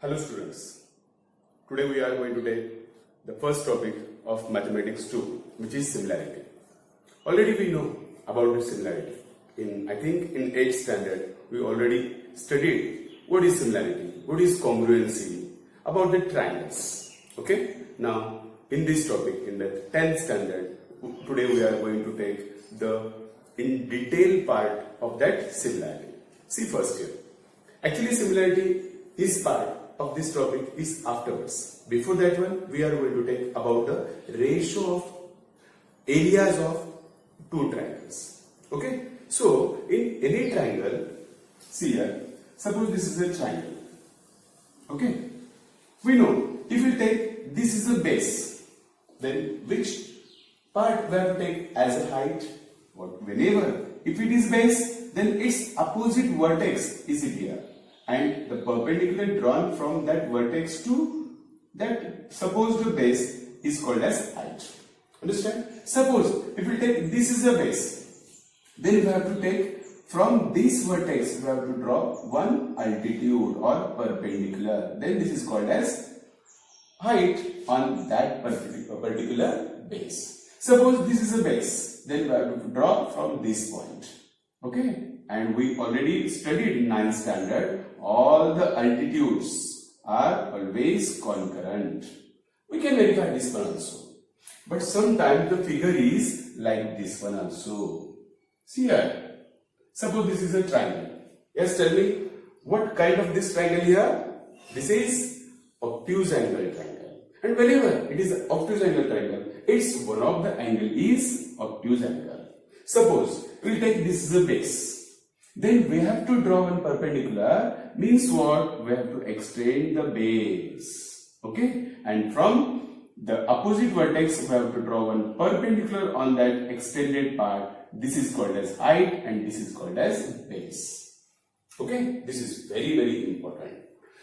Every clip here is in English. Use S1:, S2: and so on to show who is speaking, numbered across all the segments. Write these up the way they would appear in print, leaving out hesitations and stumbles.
S1: Hello students, today we are going to take the first topic of Mathematics 2, which is similarity. Already we know about the similarity. I think in 8th standard we already studied what is similarity, what is congruency, about the triangles. Okay, now in this topic in the 10th standard, today we are going to take the in detail part of that similarity. See first here, actually similarity is part of this topic is afterwards. Before that one, we are going to take about the ratio of areas of two triangles. Okay, so in any triangle, see here, suppose this is a triangle. Okay, we know if we take this is a base, then which part we have to take as a height? Whenever if it is base, then its opposite vertex is here, and the perpendicular drawn from that vertex to that supposed base is called as height. Understand? Suppose if we take this is a base, then we have to take from this vertex, we have to draw one altitude or perpendicular. Then this is called as height on that particular base. Suppose this is a base, then we have to draw from this point. Okay, and we already studied in 9th standard, all the altitudes are always concurrent. We can verify this one also. But sometimes the figure is like this one also. See here, suppose this is a triangle. Yes, tell me, what kind of this triangle here? This is obtuse angle triangle. And whenever it is obtuse angle triangle, its one of the angle is obtuse angle. Suppose we will take this as a base. Then we have to draw one perpendicular, means what? We have to extend the base. Okay? And from the opposite vertex, we have to draw one perpendicular on that extended part. This is called as height and this is called as base. Okay? This is very, very important.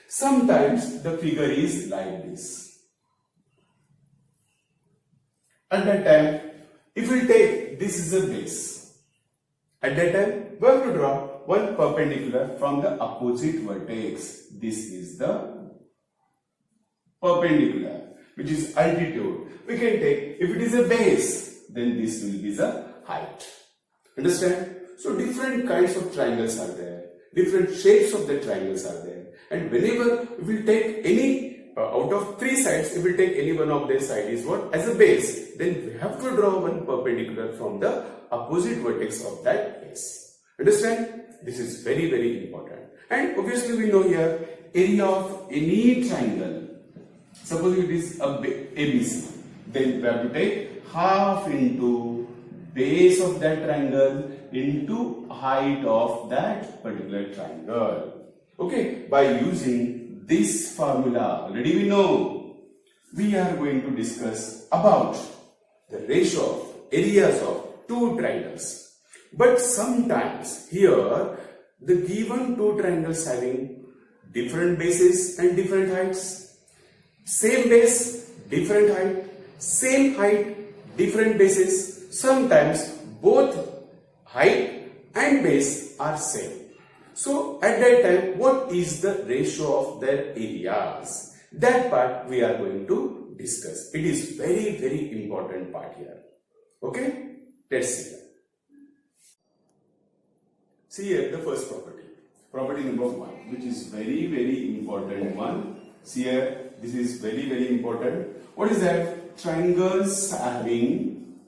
S1: Sometimes the figure is like this. At that time, if we take this is a base, at that time we have to draw one perpendicular from the opposite vertex. This is the perpendicular, which is altitude. We can take, if it is a base, then this will be the height. Understand? So different kinds of triangles are there, different shapes of the triangles are there, and whenever we will take any out of three sides, if we take any one of their side is what? As a base, then we have to draw one perpendicular from the opposite vertex of that base. Understand? This is very, very important. And obviously we know here, area of any triangle, suppose it is a ABC, then we have to take half into base of that triangle into height of that particular triangle. Okay, by using this formula, already we know, we are going to discuss about the ratio of areas of two triangles. But sometimes here, the given two triangles having different bases and different heights, same base, different height, same height, different bases, sometimes both height and base are same. So at that time, what is the ratio of their areas? That part we are going to discuss. It is very, very important part here. Okay? Let's see that. See here the first property. Property number 1, which is very, very important one. See here, this is very, very important. What is that? Triangles having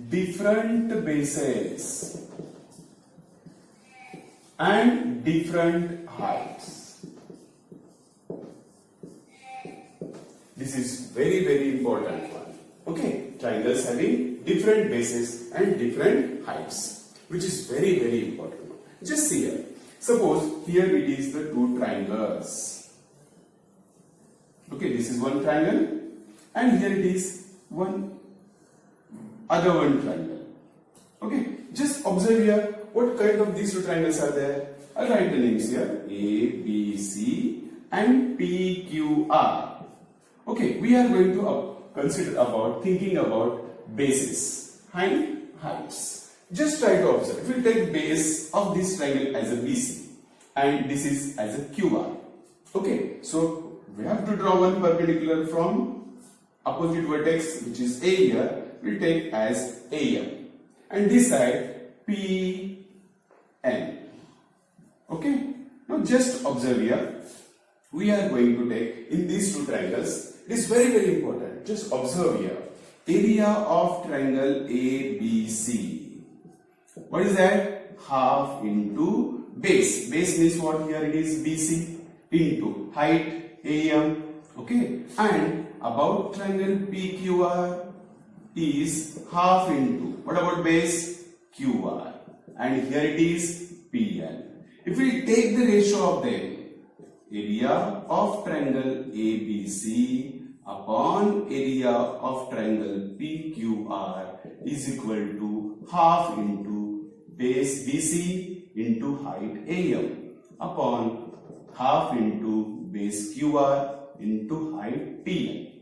S1: different bases and different heights. This is very, very important one. Okay, triangles having different bases and different heights, which is very, very important. Just see here. Suppose here it is the two triangles. Okay, this is one triangle and here it is one other one triangle. Okay, just observe here what kind of these two triangles are there. I'll write the names here, A, B, C and P, Q, R. Okay, we are going to consider about thinking about bases and heights. Just try to observe. If we take base of this triangle as a BC and this is as a QR. Okay, so we have to draw one perpendicular from opposite vertex, which is A here, we'll take as AM. And this side PN. Okay, now just observe here. We are going to take in these two triangles. It is very, very important. Just observe here. Area of triangle ABC. What is that? Half into base. Base means what? Here it is BC into height AM. Okay. And about triangle PQR is half into, what about base? QR. And here it is PL. If we take the ratio of them, area of triangle ABC upon area of triangle PQR is equal to half into base BC into height AM upon half into base QR into height PN.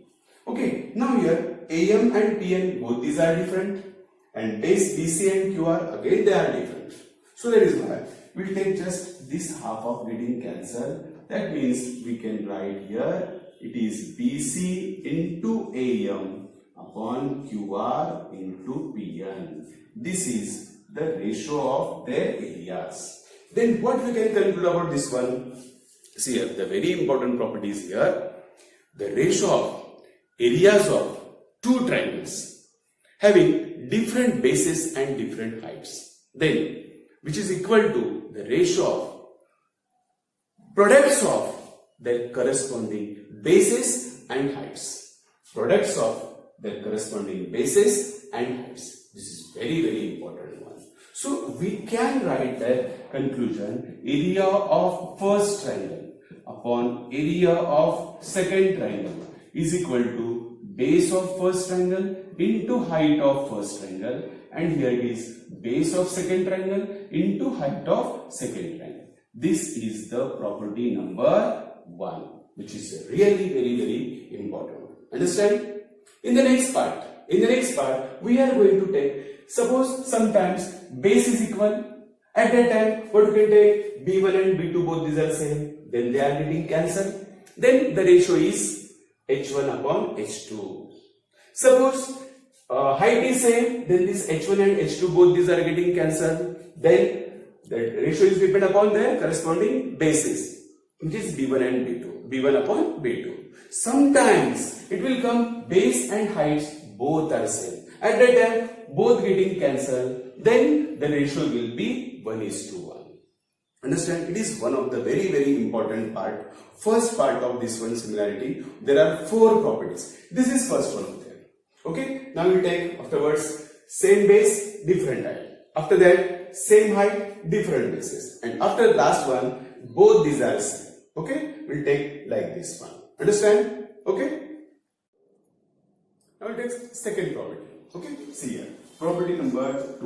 S1: Okay, now here AM and PN, both these are different, and base BC and QR, again they are different. So that is why we'll take just this half of getting cancelled. That means we can write here it is BC into AM upon QR into PN. This is the ratio of their areas. Then what we can conclude about this one? See here, the very important property is here. The ratio of areas of two triangles having different bases and different heights, then which is equal to the ratio of products of their corresponding bases and heights. Products of their corresponding bases and heights. This is very, very important one. So we can write that conclusion, area of first triangle upon area of second triangle is equal to base of first triangle into height of first triangle, and here it is base of second triangle into height of second triangle. This is the property number 1, which is really very, very important. Understand? In the next part, we are going to take, suppose sometimes base is equal. At that time, what you can take? B1 and B2, both these are same. Then they are getting cancelled. Then the ratio is H1 upon H2. Suppose height is same, then this H1 and H2, both these are getting cancelled. Then the ratio is dependent upon their corresponding bases, which is B1 and B2, B1 upon B2. Sometimes it will come base and heights both are same. At that time, both getting cancelled, then the ratio will be 1:1. Understand? It is one of the very, very important part. First part of this one similarity, there are 4 properties. This is first one of them. Okay? Now we take afterwards same base, different height. After that, same height, different bases. And after the last one, both these are same. Okay? We'll take like this one. Understand? Okay? Now we'll take second property. Okay? See here. Property number 2.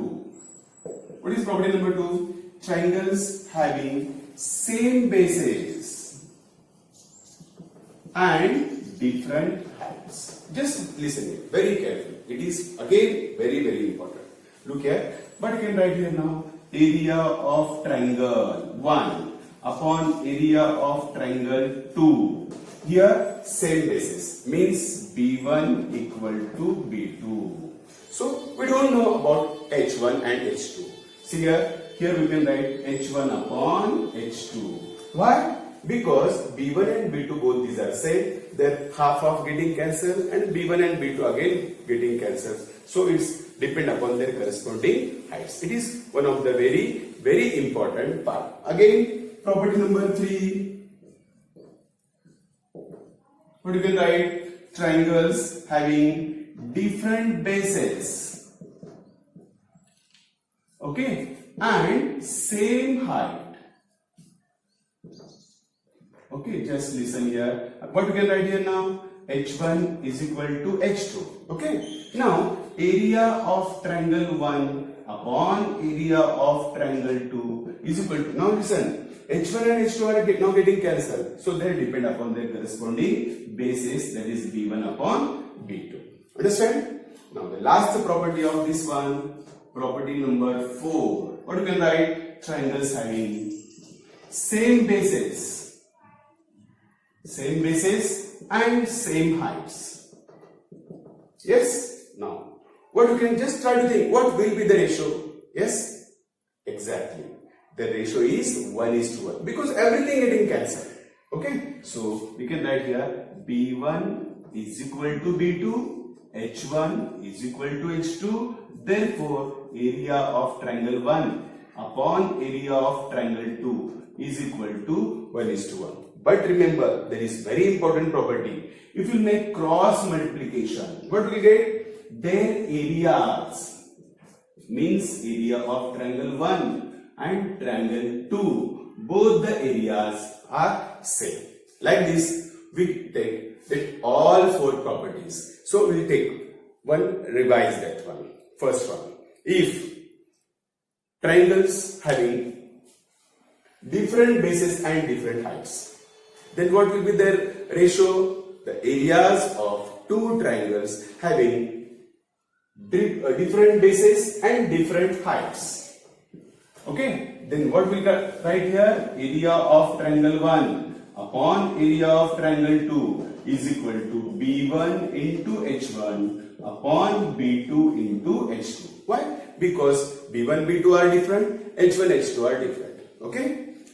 S1: What is property number 2? Triangles having same bases and different heights. Just listen very carefully. It is again very, very important. Look here. But you can write here now, area of triangle 1 upon area of triangle 2. Here same basis, means B1 equal to B2. So we don't know about H1 and H2. See here we can write H1 upon H2. Why? Because B1 and B2 both these are same. They're half of getting cancelled, and B1 and B2 again getting cancelled. So it's depend upon their corresponding heights. It is one of the very, very important part. Again, property number 3. What you can write? Triangles having different bases. Okay, and same height. Okay, just listen here. What you can write here now? H1 is equal to H2. Okay, now area of triangle 1 upon area of triangle 2 is equal to, now listen, H1 and H2 are now getting cancelled. So they depend upon their corresponding basis, that is B1 upon B2. Understand? Now the last property of this one, property number 4. What you can write? Triangles having same bases and same heights. Yes? Now, what you can just try to think, what will be the ratio? Yes? Exactly. The ratio is 1:1 because everything getting cancelled. Okay? So, we can write here B1 is equal to B2, H1 is equal to H2. Therefore, area of triangle 1 upon area of triangle 2 is equal to 1:1. But remember, there is very important property. If you make cross multiplication, what will you get? Their areas, means area of triangle 1 and triangle 2, both the areas are same. Like this, we take all 4 properties. So we will take one, revise that one. First one, if triangles having different bases and different heights, then what will be their ratio? The areas of 2 triangles having different bases and different heights. Okay, then what we write here? Area of triangle 1 upon area of triangle 2 is equal to B1 into H1 upon B2 into H2. Why? Because B1, B2 are different, H1, H2 are different. Okay?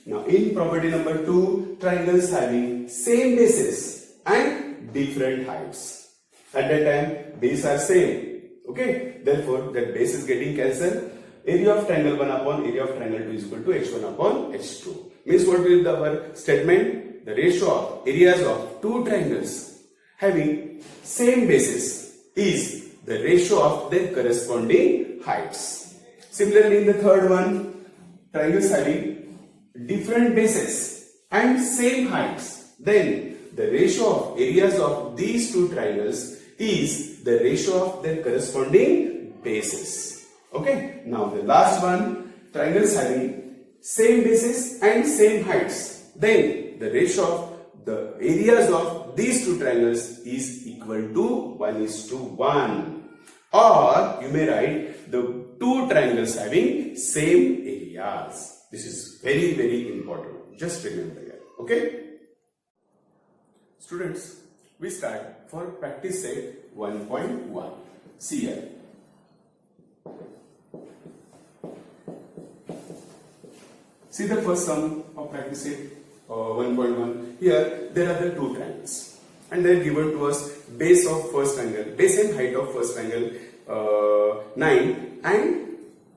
S1: Now in property number 2, triangles having same bases and different heights. At that time, bases are same. Okay? Therefore, that base is getting cancelled. Area of triangle 1 upon area of triangle 2 is equal to H1 upon H2. Means what will be our statement? The ratio of areas of 2 triangles having same bases is the ratio of their corresponding heights. Similarly, in the third one, triangles having different bases and same heights, then the ratio of areas of these 2 triangles is the ratio of their corresponding bases. Okay, now the last one, triangles having same bases and same heights, then the ratio of the areas of these 2 triangles is equal to 1:1. Or you may write the 2 triangles having same areas. This is very, very important. Just remember here. Okay? Students, we start for practice set 1.1. See here. See the first sum of practice set 1.1. Here there are the 2 triangles and they are given to us base of first triangle, base and height of first triangle 9 and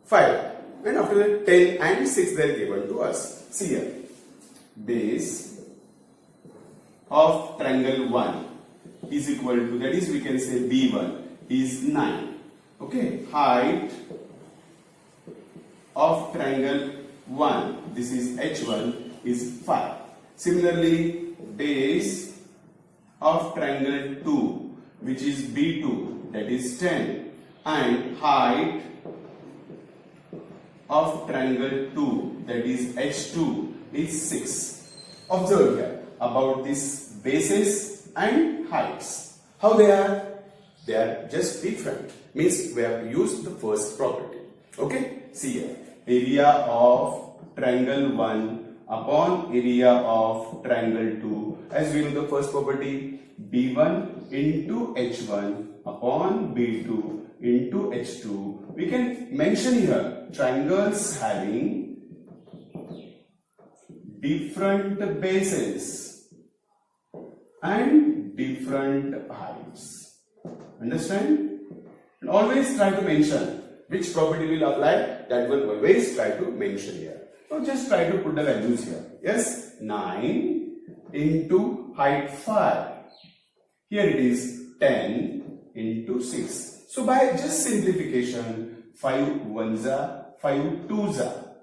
S1: 5. And after that 10 and 6 they are given to us. See here. Base of triangle 1 is equal to, that is we can say B1 is 9. Okay. Height of triangle 1, this is H1, is 5. Similarly, base of triangle 2, which is B2, that is 10, and height of triangle 2, that is H2, is 6. Observe here about these bases and heights. How they are? They are just different. Means we have used the first property. Okay? See here. Area of triangle 1 upon area of triangle 2. As we know the first property, B1 into H1 upon B2 into H2. We can mention here triangles having different bases and different heights. Understand? And always try to mention which property will apply, that will always try to mention here. So just try to put the values here. Yes, 9 into height 5. Here it is 10 into 6. So by just simplification, 5 ones are, 5 twos are,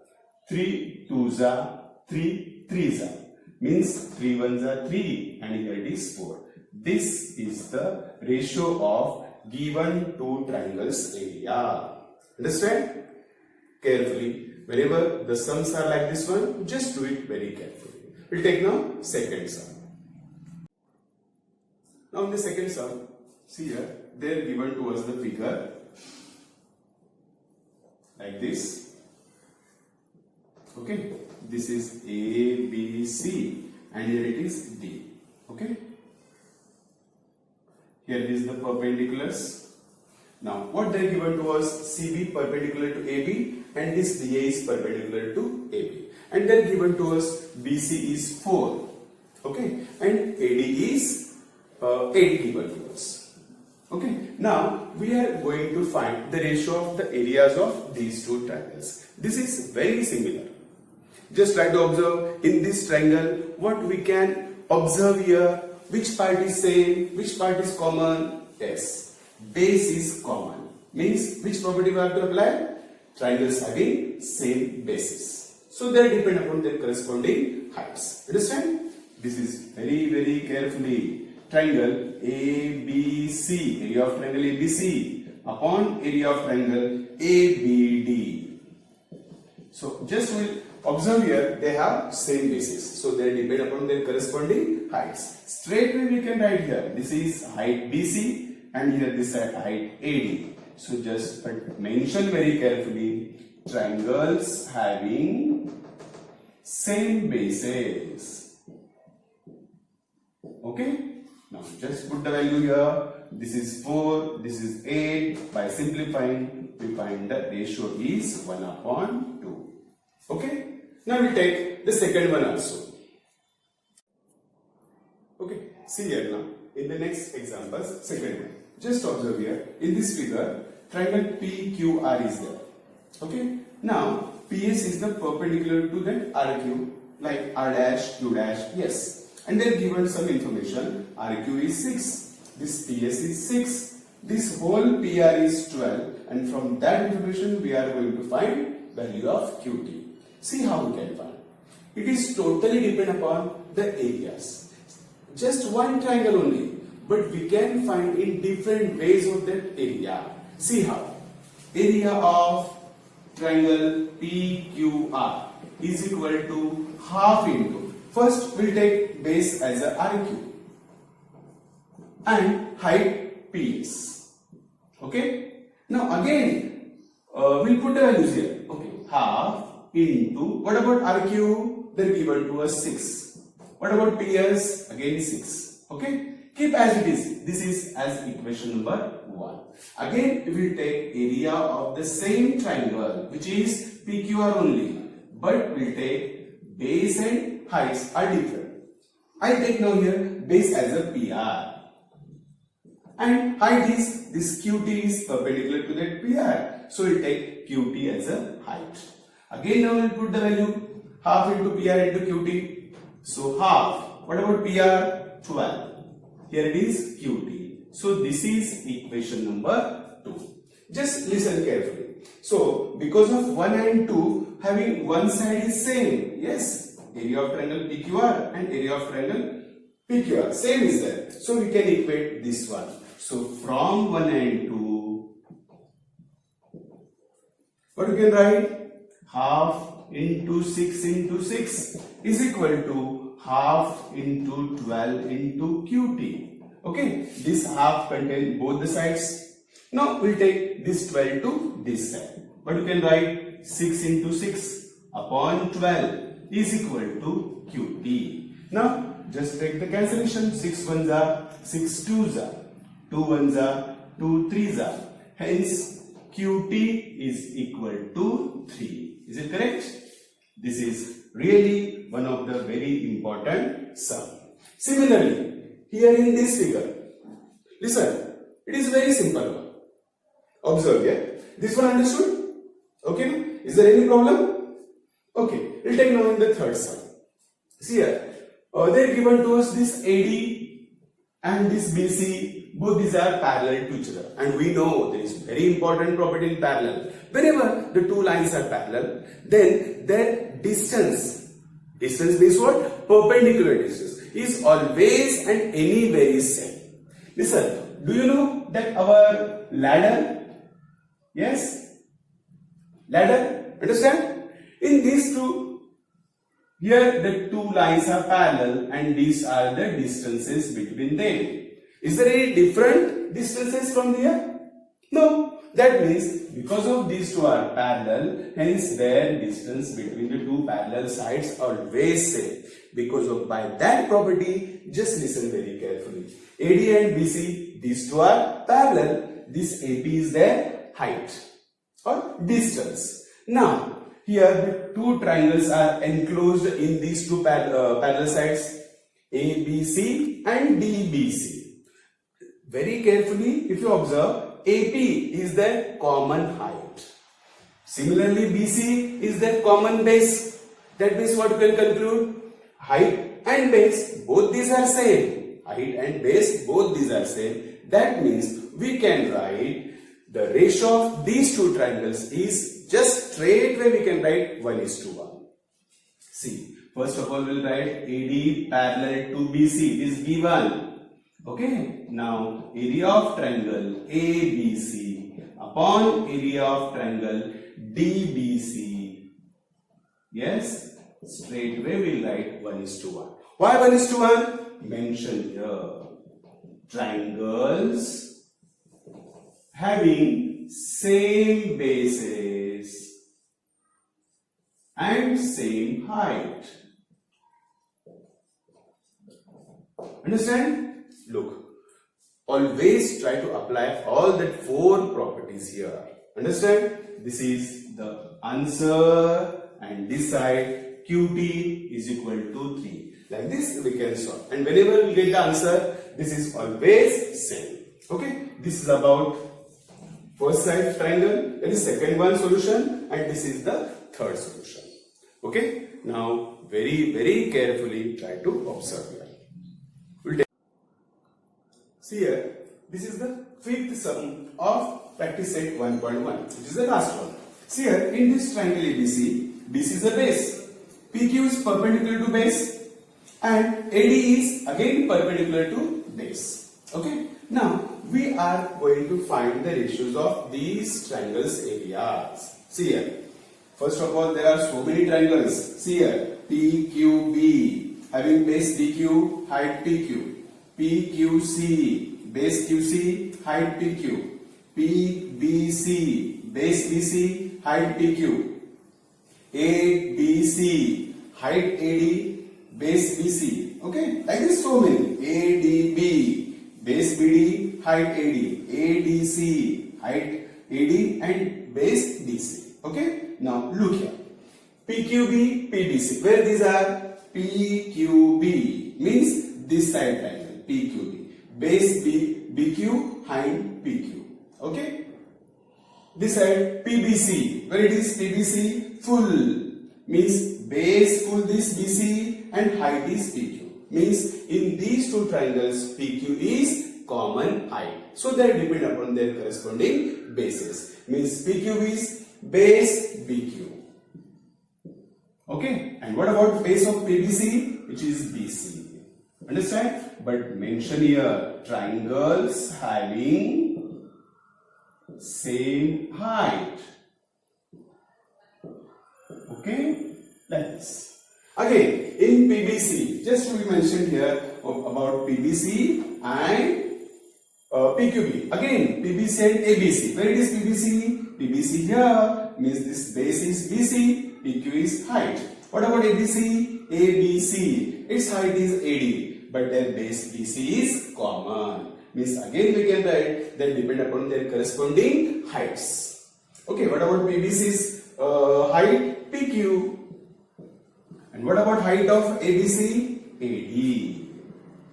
S1: 3 twos are, 3 threes are. Means 3 ones are 3 and here it is 4. This is the ratio of given 2 triangles area. Understand? Carefully. Whenever the sums are like this one, just do it very carefully. We'll take now second sum. Now in the second sum, see here, they are given to us the figure like this. Okay, this is A, B, C, and here it is D. Okay, here is the perpendiculars. Now, what they are given to us, CB perpendicular to AB, and this DA is perpendicular to AB, and then given to us BC is 4. Okay, and AD is 8 given to us. Okay, now we are going to find the ratio of the areas of these two triangles. This is very similar. Just try to observe in this triangle what we can observe here. Which part is same, which part is common? Yes, base is common. Means which property we have to apply? Triangles having same basis. So they depend upon their corresponding heights. Understand? This is very carefully. Triangle ABC, area of triangle ABC upon area of triangle ABD. So just we'll observe here, they have same basis. So they depend upon their corresponding heights. Straightway we can write here, this is height BC and here this is height AD. So just mention very carefully, triangles having same basis. Okay? Now just put the value here. This is 4, this is 8. By simplifying, we find the ratio is 1/2. Okay? Now we take the second one also. Okay, see here now. In the next examples, second one. Just observe here. In this figure, triangle PQR is there. Okay? Now, PS is the perpendicular to that RQ, like R dash, Q dash, yes. And then given some information, RQ is 6, this PS is 6, this whole PR is 12, and from that information we are going to find value of QT. See how we can find. It is totally depend upon the areas. Just one triangle only, but we can find in different ways of that area. See how. Area of triangle PQR is equal to half into. First, we'll take base as a RQ and height PS. Okay? Now again, we'll put the values here. Okay, half into, what about RQ? They're given to us 6. What about PS? Again 6. Okay? Keep as it is. This is as equation number 1. Again, we will take area of the same triangle, which is PQR only. But we'll take base and heights are different. I take now here base as a PR. And height is, this QT is perpendicular to that PR. So we'll take QT as a height. Again now we'll put the value half into PR into QT. So half. What about PR? 12. Here it is QT. So this is equation number 2. Just listen carefully. So because of 1 and 2 having one side is same. Yes. Area of triangle PQR and area of triangle PQR. Same is there. So we can equate this one. So from 1 and 2, what you can write? Half into 6 into 6 is equal to half into 12 into QT. Okay, this half contains both the sides. Now we'll take this 12 to this side. But you can write 6 into 6 upon 12 is equal to QT. Now just take the cancellation. 6 ones are 6 twos are 2 ones are 2 threes are. Hence QT is equal to 3. Is it correct? This is really one of the very important sum. Similarly, here in this figure, listen, it is very simple. Observe here. This one understood? Okay. Is there any problem? Okay. We'll take now in the third sum. See here. They are given to us this AD and this BC. Both these are parallel to each other. And we know there is very important property in parallel. Whenever the two lines are parallel, then their distance means what? Perpendicular distance is always and anywhere is same. Listen, do you know that our ladder, yes, ladder, understand? In these two, here the two lines are parallel and these are the distances between them. Is there any different distances from here? No. That means because of these two are parallel, hence their distance between the two parallel sides always same. Because of by that property, just listen very carefully. AD and BC, these two are parallel. This AP is their height or distance. Now, here the two triangles are enclosed in these two parallel sides, ABC and DBC. Very carefully, if you observe, AP is their common height. Similarly, BC is their common base. That means what we can conclude? Height and base, both these are same. Height and base, both these are same. That means we can write the ratio of these two triangles is just straight way we can write 1:1. See, first of all we'll write AD parallel to BC is given. Okay, now area of triangle ABC upon area of triangle DBC. Yes, straight away we'll write 1:1. Why 1:1? Mention here. Triangles having same bases and same height. Understand? Look, always try to apply all that four properties here. Understand? This is the answer, and this side QT is equal to 3. Like this we can solve. And whenever we get the answer, this is always same. Okay? This is about first side triangle, that is second one solution, and this is the third solution. Okay? Now very carefully try to observe here. See here, this is the fifth sum of practice set 1.1, which is the last one. See here, in this triangle ABC, BC is the base, PQ is perpendicular to base, and AD is again perpendicular to base. Okay? Now, we are going to find the ratios of these triangles areas. See here, first of all, there are so many triangles. See here, PQB having base PQ, height PQ. PQC, base QC, height PQ. PBC, base BC, height PQ. ABC, height AD, base BC. Okay, like this so many. ADB, base BD, height AD. ADC, height AD and base DC. Okay, now look here. PQB, PBC. Where these are? PQB means this side triangle. PQB, base BQ, height PQ. Okay, this side PBC, where it is PBC full means base full this BC and height is PQ. Means in these two triangles PQ is common height, so they depend upon their corresponding bases. Means PQ is base BQ. Okay, and what about base of PBC, which is BC? Understand? But mention here triangles having same height. Okay, like this. Again, in PBC, just we mentioned here about PBC and PQB. Again, PBC and ABC. Where it is PBC? PBC here means this base is BC, PQ is height. What about ABC? ABC, its height is AD. But their base BC is common. Means again we can write that depend upon their corresponding heights. Okay, what about PBC's height? PQ. And what about height of ABC? AD.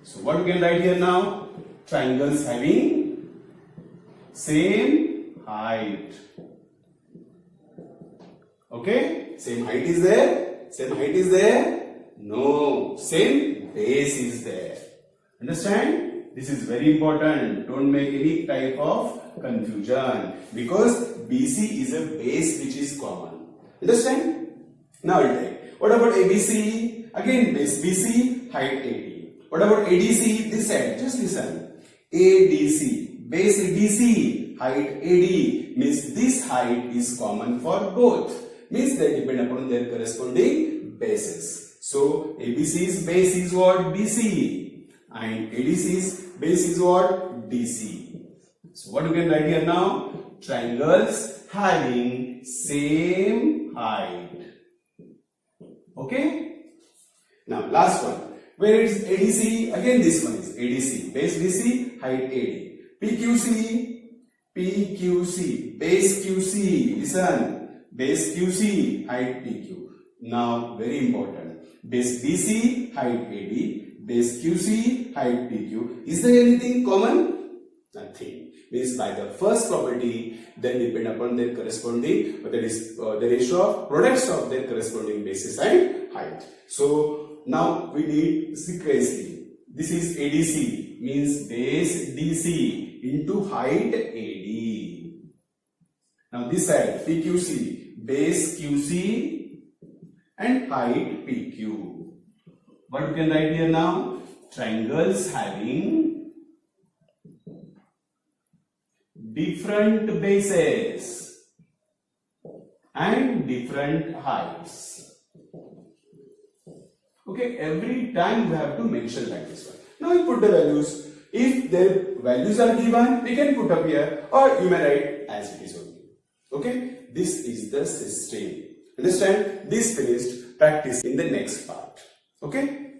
S1: So what we can write here now? Triangles having same height. Okay, same height is there? Same height is there? No, same base is there. Understand? This is very important. Don't make any type of confusion because BC is a base which is common. Understand? Now I'll take. What about ABC? Again base BC, height AD. What about ADC? This side. Just listen. ADC, base DC, height AD means this height is common for both. Means they depend upon their corresponding bases. So ABC's base is what? BC, and ADC's base is what? DC. So what you can write here now? triangles having same height. Okay. Now last one. Where is ADC? Again this one is ADC. Base DC, height AD. PQC, base QC. Listen. Base QC, height PQ. Now very important. Base DC, height AD. Base QC, height PQ. Is there anything common? Nothing. Means by the first property, then depend upon their corresponding, that is the ratio of products of their corresponding bases and height. So now we need sequentially. This is ADC, means base DC into height AD. Now this side PQC, base QC and height PQ. What we can write here now? Triangles having different bases and different heights. Okay, every time we have to mention like this one. Now you put the values. If the values are given, we can put up here, or you may write as it is only. Okay, this is the system. Understand? This finished. Practice in the next part. Okay.